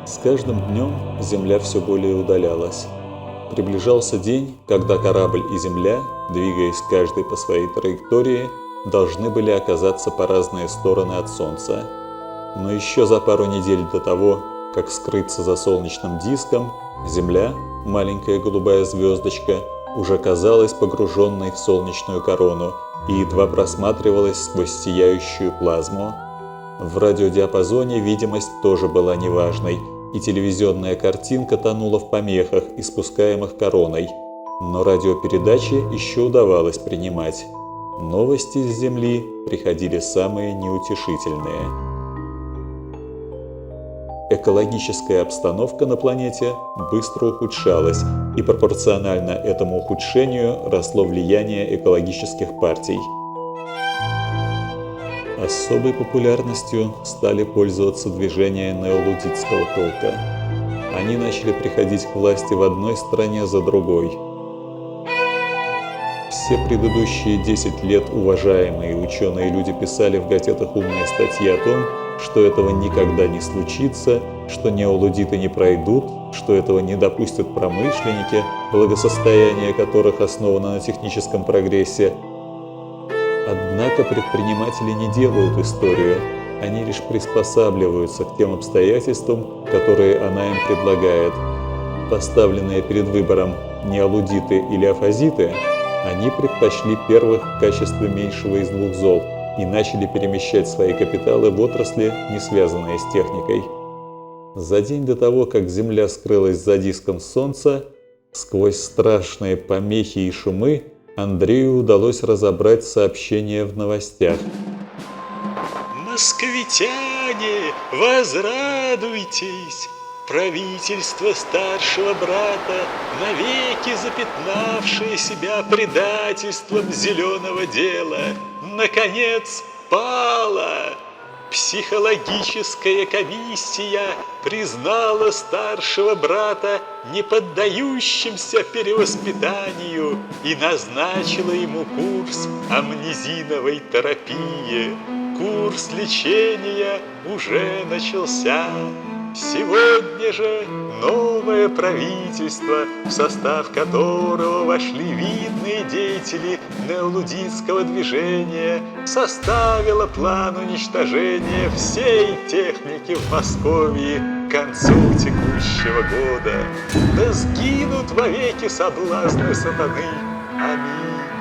С каждым днем Земля все более удалялась. Приближался день, когда корабль и Земля, двигаясь каждый по своей траектории, должны были оказаться по разные стороны от Солнца. Но еще за пару недель до того, как скрыться за солнечным диском, Земля, маленькая голубая звездочка, уже казалась погруженной в солнечную корону и едва просматривалась сквозь сияющую плазму. В радиодиапазоне видимость тоже была неважной, и телевизионная картинка тонула в помехах, испускаемых короной. Но радиопередачи еще удавалось принимать. Новости с Земли приходили самые неутешительные. Экологическая обстановка на планете быстро ухудшалась, и пропорционально этому ухудшению росло влияние экологических партий. Особой популярностью стали пользоваться движения неолуддитского толка. Они начали приходить к власти в одной стране за другой. Все предыдущие 10 лет уважаемые ученые-люди писали в газетах умные статьи о том, что этого никогда не случится, что неолуддиты не пройдут, что этого не допустят промышленники, благосостояние которых основано на техническом прогрессе. Однако предприниматели не делают историю, они лишь приспосабливаются к тем обстоятельствам, которые она им предлагает. Поставленные перед выбором неолуддиты или афазиты, они предпочли первых в качестве меньшего из двух зол и начали перемещать свои капиталы в отрасли, не связанные с техникой. За день до того, как Земля скрылась за диском Солнца, сквозь страшные помехи и шумы Андрею удалось разобрать сообщения в новостях. «Москвитяне, возрадуйтесь! Правительство старшего брата, навеки запятнавшее себя предательством зеленого дела, наконец пало! Психологическая комиссия признала старшего брата неподдающимся перевоспитанию и назначила ему курс амнезиновой терапии. Курс лечения уже начался. Сегодня же новое правительство, в состав которого вошли видные деятели неолуддитского движения, составило план уничтожения всей техники в Москве к концу текущего года. Да сгинут вовеки соблазны сатаны. Аминь.